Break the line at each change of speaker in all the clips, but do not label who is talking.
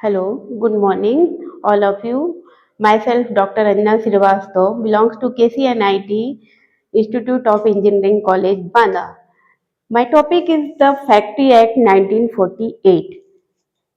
Hello, good morning, all of you. Myself, Dr. Anjana Srivastava, belongs to KCNIT Institute of Engineering College, Banda. My topic is the Factory Act 1948.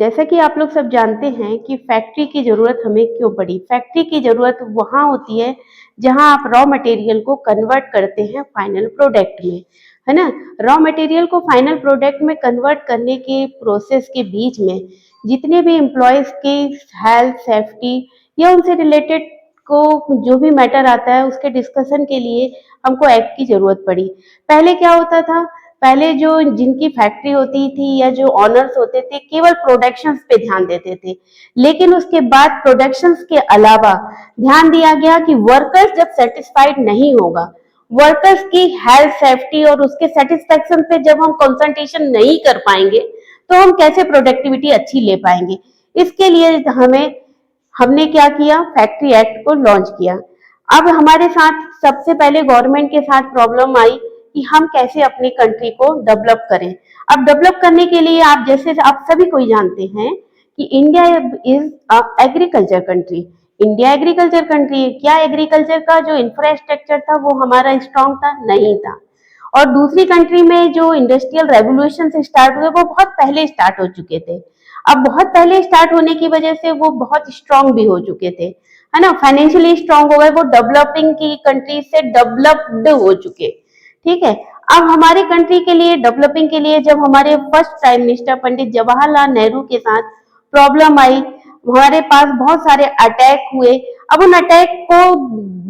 जैसा कि आप लोग सब जानते हैं कि फैक्ट्री की ज़रूरत हमें क्यों पड़ी। फैक्ट्री की ज़रूरत वहाँ होती है जहाँ आप रॉ मटेरियल को कन्वर्ट करते हैं फाइनल प्रोडक्ट में, है ना। रॉ मटेरियल को फाइनल प्रोडक्ट में कन्वर्ट करने के प्रोसेस के बीच में जितने भी एम्प्लॉयज़ की हेल्थ, सेफ्टी या उनसे रिलेटेड को जो भी मैटर आता है उसके डिस्कशन के लिए हमको एक्ट की ज़रूरत पड़ी। पहले क्या होता था, पहले जो जिनकी फैक्ट्री होती थी या जो ऑनर्स होते थे केवल प्रोडक्शंस पे ध्यान देते थे, लेकिन उसके बाद प्रोडक्शंस के अलावा ध्यान दिया गया कि वर्कर्स जब सेटिस्फाइड नहीं होगा, वर्कर्स की हेल्थ, सेफ्टी और उसके सेटिस्फेक्शन पे जब हम कंसंट्रेशन नहीं कर पाएंगे तो हम कैसे प्रोडक्टिविटी अच्छी ले पाएंगे। इसके लिए हमने क्या किया, फैक्ट्री एक्ट को लॉन्च किया। अब हमारे साथ सबसे पहले गवर्नमेंट के साथ प्रॉब्लम आई कि हम कैसे अपनी कंट्री को डेवलप करें। अब डेवलप करने के लिए आप जैसे आप सभी कोई जानते हैं कि India is agriculture country. India agriculture country है। क्या एग्रीकल्चर का जो इंफ्रास्ट्रक्चर था वो हमारा स्ट्रांग था? नहीं था। और दूसरी कंट्री में जो इंडस्ट्रियल रेवोल्यूशन से स्टार्ट हुए वो बहुत पहले स्टार्ट हो चुके थे। अब बहुत पहले स्टार्ट होने की वजह से वो बहुत स्ट्रांग भी हो चुके थे, है ना। फाइनेंशियली स्ट्रांग हो गए, वो डेवलपिंग की कंट्री से डेवलप्ड हो चुके। ठीक है। अब हमारे कंट्री के लिए डेवलपिंग के लिए जब हमारे first prime minister Pandit Jawaharlal Nehru के साथ प्रॉब्लम आई, हमारे पास बहुत सारे अटैक हुए। अब उन अटैक को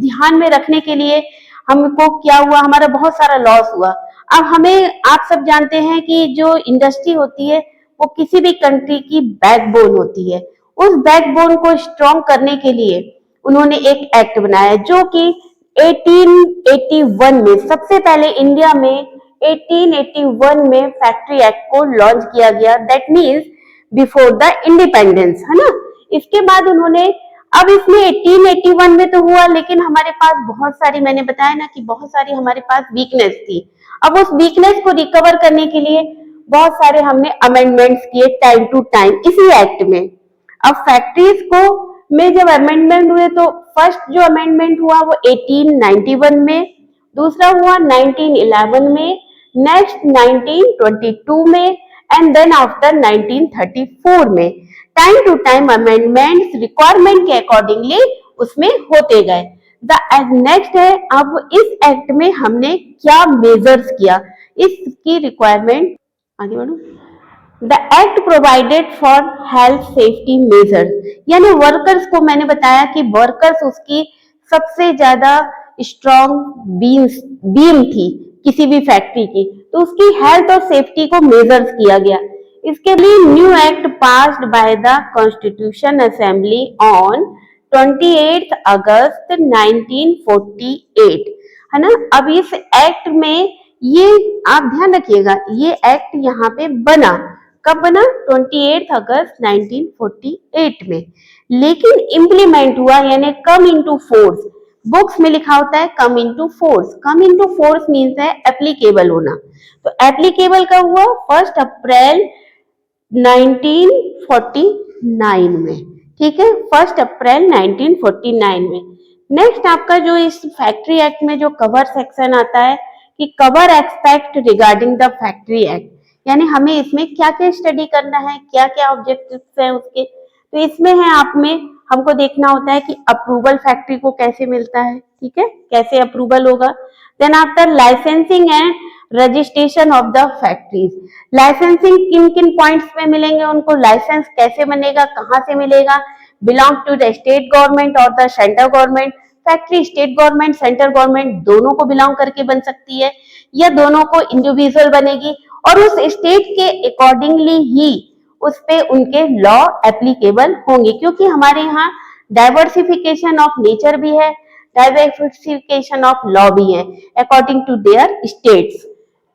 ध्यान में रखने के लिए हमको क्या हुआ, हमारा बहुत सारा लॉस हुआ। अब हमें, आप सब जानते हैं कि जो इंडस्ट्री होती है वो किसी भी कंट्री की बैकबोन होती है। उस बैकबोन को स्ट्रॉन्ग करने के लिए उन्होंने एक एक्ट बनाया जो कि 1881 में, सबसे पहले इंडिया में 1881 में फैक्ट्री एक्ट को लॉन्च किया गया। That means before the independence, है ना। इसके बाद उन्होंने, अब इसमें 1881 में तो हुआ, लेकिन हमारे पास बहुत सारी, मैंने बताया ना कि बहुत सारी हमारे पास वीकनेस थी। अब उस वीकनेस को रिकवर करने के लिए बहुत सारे हमने अमेंडमेंट्स किए टाइम टू टाइम इसी एक्ट में। अब फैक्ट्रीज को में जब अमेंडमेंट हुए तो फर्स्ट जो अमेंडमेंट हुआ वो 1891 में, दूसरा हुआ 1911 में, नेक्स्ट 1922 में एंड देन आफ्टर 1934 में। Time to time amendments requirement के अकॉर्डिंगली उसमें होते गए। द नेक्स्ट है, अब इस एक्ट में हमने क्या मेजर्स किया, इसकी रिक्वायरमेंट आगे बढ़ो। The act provided for health safety measures, यानी वर्कर्स को, मैंने बताया कि वर्कर्स उसकी सबसे ज्यादा स्ट्रॉन्ग बीम थी किसी भी फैक्ट्री की, तो उसकी हेल्थ और सेफ्टी को मेजर्स किया गया। इसके लिए new act passed by the constitution assembly on 28 अगस्त 1948, है ना। अब इस एक्ट में ये आप ध्यान रखिएगा, ये एक्ट यहाँ पे बना कब बना? 28 अगस्त 1948 में, लेकिन इम्प्लीमेंट हुआ यानी कम इनटू फोर्स। बुक्स में लिखा होता है come into force. Come into force means है एप्लीकेबल होना। तो एप्लीकेबल कब हुआ? 1 अप्रैल 1949 में। ठीक है, 1 अप्रैल 1949 में। नेक्स्ट आपका जो इस फैक्ट्री एक्ट में जो कवर सेक्शन आता है कि cover expect regarding the factory act, यानी हमें इसमें क्या क्या स्टडी करना है, क्या क्या ऑब्जेक्टिव्स हैं उसके। तो इसमें है आप में हमको देखना होता है कि अप्रूवल फैक्ट्री को कैसे मिलता है, ठीक है, कैसे अप्रूवल होगा। Then after licensing and registration of the factories, licensing किन किन पॉइंट्स पे मिलेंगे, उनको लाइसेंस कैसे बनेगा, कहाँ से मिलेगा, belong to the state government और the central government. Factory state government central government दोनों को बिलोंग करके बन सकती है या दोनों को इंडिविजुअल बनेगी, और उस स्टेट के अकॉर्डिंगली ही उस पे उनके लॉ एप्लीकेबल होंगे, क्योंकि हमारे यहाँ डाइवर्सिफिकेशन ऑफ नेचर भी है, डाइवर्सिफिकेशन ऑफ लॉ भी है अकॉर्डिंग टू देयर स्टेट्स।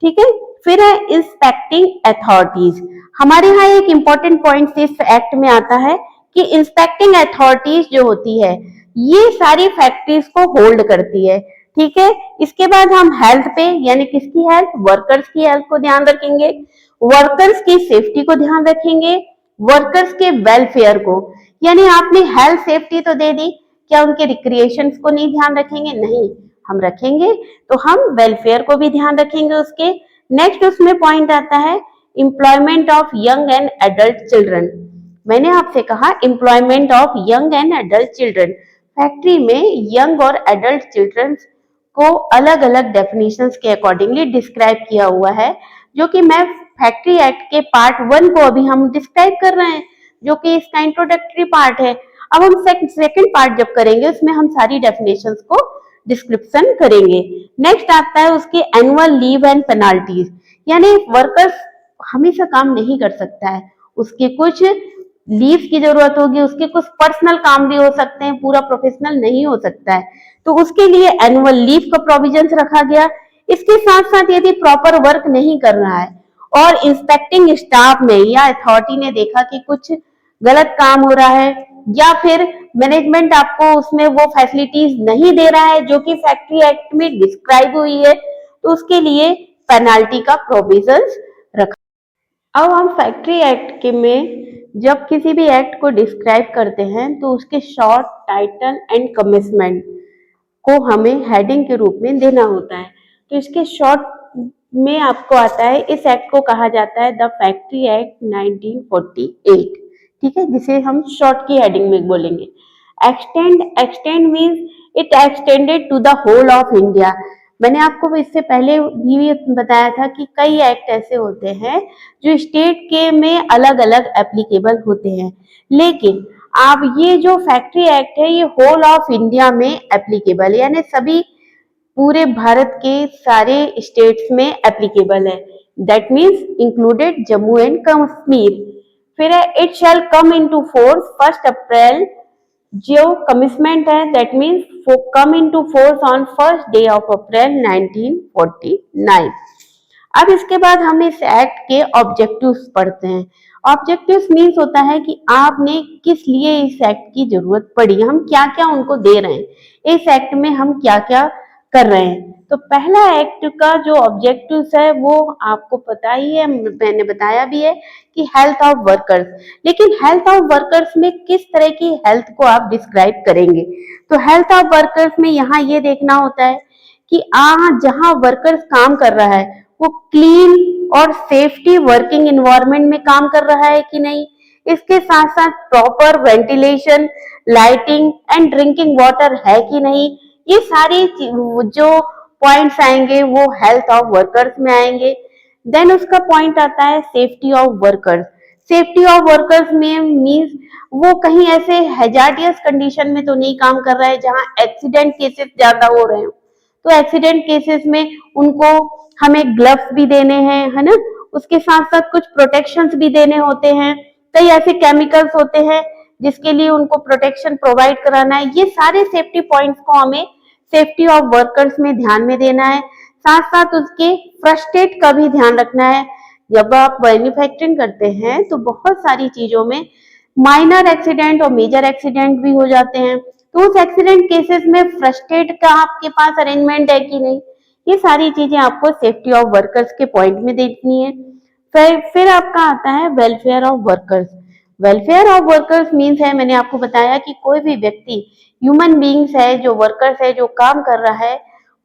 ठीक है, फिर है इंस्पेक्टिंग अथॉरिटीज। हमारे यहाँ एक इंपॉर्टेंट पॉइंट इस एक्ट में आता है कि इंस्पेक्टिंग अथॉरिटीज जो होती है ये सारी फैक्ट्रीज को होल्ड करती है। ठीक है, इसके बाद हम हेल्थ पे, यानी किसकी हेल्थ? वर्कर्स की हेल्थ को ध्यान रखेंगे, वर्कर्स की सेफ्टी को ध्यान रखेंगे, वर्कर्स के वेलफेयर को, यानी आपने हेल्थ सेफ्टी तो दे दी, क्या उनके रिक्रिएशन को नहीं ध्यान रखेंगे? नहीं, हम रखेंगे, तो हम वेलफेयर को भी ध्यान रखेंगे उसके। नेक्स्ट उसमें पॉइंट आता है employment of young and adult children. मैंने आपसे कहा employment of young and adult children, factory में यंग और एडल्ट चिल्ड्रन को अलग अलग डेफिनेशंस के अकॉर्डिंगली डिस्क्राइब किया हुआ है, जो कि मैं फैक्ट्री एक्ट के पार्ट 1 को अभी हम डिस्क्राइब कर रहे हैं, जो कि इसका इंट्रोडक्टरी पार्ट है। अब हम सेकंड पार्ट जब करेंगे उसमें हम सारी डेफिनेशंस को डिस्क्रिप्शन करेंगे। नेक्स्ट आता है उसके एनुअल लीव एंड पेनाल्टीज, यानी वर्कर्स हमेशा काम नहीं कर सकता है, उसके कुछ लीव की जरूरत होगी, उसके कुछ पर्सनल काम भी हो सकते हैं, पूरा प्रोफेशनल नहीं हो सकता है, तो उसके लिए एनुअल लीव का प्रोविजंस रखा गया। इसके साथ साथ यदि प्रॉपर वर्क नहीं कर रहा है और इंस्पेक्टिंग स्टाफ में या अथॉरिटी ने देखा कि कुछ गलत काम हो रहा है या फिर मैनेजमेंट आपको उसमें वो फैसिलिटीज नहीं दे रहा है जो कि फैक्ट्री एक्ट में डिस्क्राइब हुई है, तो उसके लिए पेनाल्टी का प्रोविजंस रखा। अब हम फैक्ट्री एक्ट के में जब किसी भी एक्ट को डिस्क्राइब करते हैं तो उसके शॉर्ट, टाइटल एंड कमिटमेंट को हमें हेडिंग के रूप में देना होता है। तो इसके शॉर्ट में आपको आता है, इस एक्ट को कहा जाता है द फैक्ट्री एक्ट 1948, ठीक है, जिसे हम शॉर्ट की हेडिंग में बोलेंगे। Extend means it extended to the whole of India. मैंने आपको इससे पहले भी बताया था कि कई एक्ट ऐसे होते हैं जो स्टेट के में अलग अलग एप्लीकेबल होते हैं, लेकिन अब ये जो फैक्ट्री एक्ट है ये होल ऑफ इंडिया में एप्लीकेबल है, यानी सभी पूरे भारत के सारे स्टेट्स में एप्लीकेबल है। That means included Jammu and Kashmir. फिर है it shall come into force 1 अप्रैल, जो कमिटमेंट है that means come into force on first day of April 1949। अब इसके बाद हम इस एक्ट के ऑब्जेक्टिव्स पढ़ते हैं। ऑब्जेक्टिव्स मीन्स होता है कि आपने किस लिए इस एक्ट की जरूरत पड़ी, हम क्या क्या उनको दे रहे हैं, इस एक्ट में हम क्या क्या कर रहे हैं। तो पहला एक्ट का जो ऑब्जेक्टिव्स है वो आपको पता ही है, मैंने बताया भी है कि हेल्थ ऑफ वर्कर्स। लेकिन हेल्थ ऑफ वर्कर्स में किस तरह की हेल्थ को आप डिस्क्राइब करेंगे? तो हेल्थ ऑफ वर्कर्स में यहाँ ये देखना होता है कि जहाँ वर्कर्स काम कर रहा है वो क्लीन और सेफ्टी वर्किंग एनवायरनमेंट में काम कर रहा है कि नहीं, इसके साथ साथ proper ventilation, lighting and drinking water है कि नहीं, ये सारी जो पॉइंट्स आएंगे वो हेल्थ ऑफ वर्कर्स में आएंगे। देन उसका पॉइंट आता है safety of workers. Safety of workers में मीन्स वो कहीं ऐसे हैजार्डियस कंडीशन में तो नहीं काम कर रहा है जहां एक्सीडेंट केसेस ज्यादा हो रहे हो, तो एक्सीडेंट केसेस में उनको हमें ग्लव्स भी देने हैं, है ना, उसके साथ साथ कुछ प्रोटेक्शंस भी देने होते हैं, कई ऐसे केमिकल्स होते हैं जिसके लिए उनको प्रोटेक्शन प्रोवाइड कराना है। ये सारे सेफ्टी पॉइंट्स को हमें सेफ्टी ऑफ वर्कर्स में ध्यान में देना है। साथ साथ उसके फर्स्ट एड का भी ध्यान रखना है। जब आप मैन्युफैक्चरिंग करते हैं तो बहुत सारी चीजों में माइनर एक्सीडेंट और मेजर एक्सीडेंट भी हो जाते हैं, तो उस एक्सीडेंट केसेस में फर्स्ट एड का आपके पास अरेंजमेंट है कि नहीं, ये सारी चीजें आपको सेफ्टी ऑफ वर्कर्स के पॉइंट में देखनी है। फिर आपका आता है welfare of workers. Welfare of workers means है, मैंने आपको बताया कि कोई भी व्यक्ति ह्यूमन बींग्स है, जो वर्कर्स है, जो काम कर रहा है,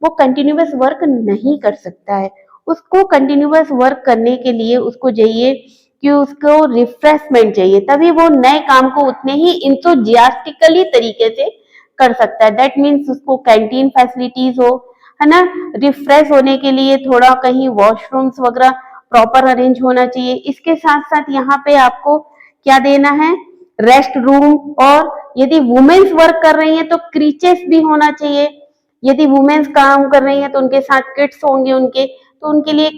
वो कंटिन्यूअस वर्क नहीं कर सकता है। उसको कंटिन्यूअस वर्क करने के लिए उसको चाहिए कि उसको रिफ्रेशमेंट चाहिए, तभी वो नए काम को उतने ही इंथुजियास्टिकली तरीके से कर सकता है। दैट मीन्स उसको कैंटीन फैसिलिटीज हो, है ना, रिफ्रेश होने के लिए थोड़ा कहीं वॉशरूम्स वगैरह प्रॉपर अरेंज होना चाहिए। इसके साथ साथ यहाँ पे आपको क्या देना है, रेस्ट रूम, और यदि वुमेन्स वर्क कर रही हैं तो क्रीचेस भी होना चाहिए। यदि वुमेन्स काम कर रही हैं तो उनके साथ किड्स होंगे उनके, तो उनके लिए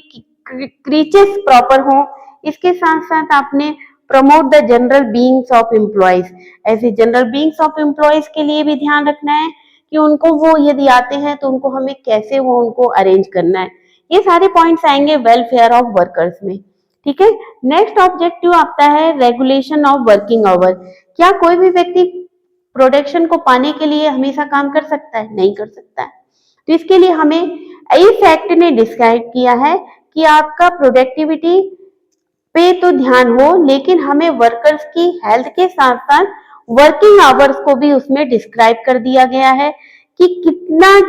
क्रीचेस प्रॉपर हों। इसके साथ साथ आपने promote the general beings of employees, ऐसे जनरल बीइंग्स ऑफ एम्प्लॉयज के लिए भी ध्यान रखना है कि उनको वो यदि आते हैं तो उनको हमें कैसे वो उनको अरेंज करना है। ये सारे पॉइंट्स आएंगे वेलफेयर ऑफ वर्कर्स में, ठीक है। नेक्स्ट ऑब्जेक्टिव आता है रेगुलेशन ऑफ वर्किंग आवर। क्या कोई भी व्यक्ति प्रोडक्शन को पाने के लिए हमेशा काम कर सकता है? नहीं कर सकता है। तो इसके लिए हमें इस एक्ट ने डिस्क्राइब किया है कि आपका प्रोडक्टिविटी पे तो ध्यान हो, लेकिन हमें वर्कर्स की हेल्थ के साथ साथ वर्किंग आवर्स को भी उसमें डिस्क्राइब कर दिया गया है कि कितना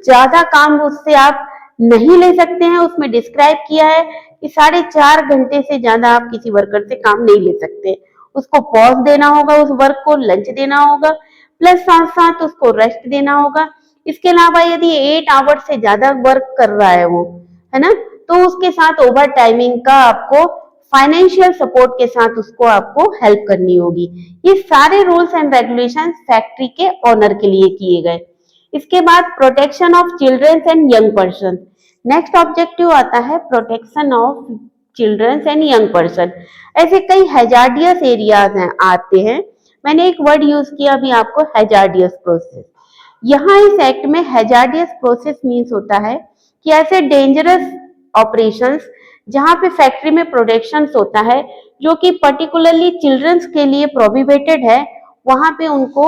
ज्यादा काम उससे आप नहीं ले सकते हैं। उसमें डिस्क्राइब किया है कि 4.5 घंटे से ज्यादा आप किसी वर्कर से काम नहीं ले सकते। उसको पॉज देना होगा, उस वर्क को लंच देना होगा, प्लस साथ साथ उसको रेस्ट देना होगा। इसके अलावा यदि 8 आवर्स से ज्यादा वर्क कर रहा है वो, है ना, तो उसके साथ ओवर टाइमिंग का आपको फाइनेंशियल सपोर्ट के साथ उसको आपको हेल्प करनी होगी। ये सारे रूल्स एंड रेगुलेशन फैक्ट्री के ओनर के लिए किए गए। इसके बाद protection of children's and young person. Next objective आता है protection of children's and young person. ऐसे कई हैजार्डियस एरियाज हैं आते हैं। मैंने एक वर्ड यूज किया अभी आपको, हैजार्डियस प्रोसेस। यहाँ इस एक्ट में हैजार्डियस प्रोसेस मीन्स होता है कि ऐसे डेंजरस ऑपरेशंस जहां पे फैक्ट्री में प्रोडक्शंस होता है जो कि पर्टिकुलरली चिल्ड्रंस के लिए प्रोहिबिटेड है, वहां पे उनको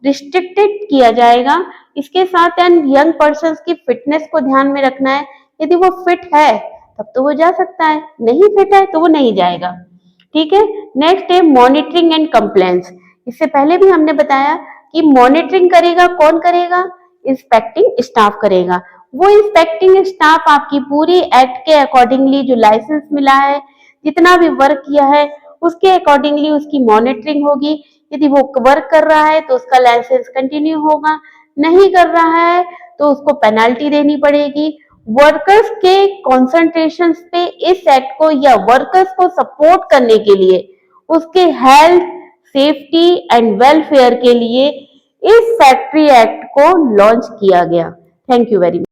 रिस्ट्रिक्टेड किया जाएगा। इसके साथ यंग पर्सन्स की फिटनेस को ध्यान में रखना है। यदि वो फिट है तब तो वो जा सकता है, नहीं फिट है तो वो नहीं जाएगा। ठीक है। नेक्स्ट है मॉनिटरिंग एंड कंप्लेंट्स। इससे पहले भी हमने बताया कि मॉनिटरिंग करेगा कौन करेगा, इंस्पेक्टिंग स्टाफ करेगा। वो इंस्पेक्टिंग स्टाफ आपकी पूरी एक्ट के अकॉर्डिंगली जो लाइसेंस मिला है, जितना भी वर्क किया है उसके अकॉर्डिंगली उसकी मॉनिटरिंग होगी। यदि वो वर्क कर रहा है तो उसका लाइसेंस कंटिन्यू होगा, नहीं कर रहा है तो उसको पेनल्टी देनी पड़ेगी। वर्कर्स के कॉन्सेंट्रेशन पे इस एक्ट को या वर्कर्स को सपोर्ट करने के लिए, उसके हेल्थ, सेफ्टी एंड वेलफेयर के लिए इस फैक्ट्री एक्ट को लॉन्च किया गया। Thank you very much.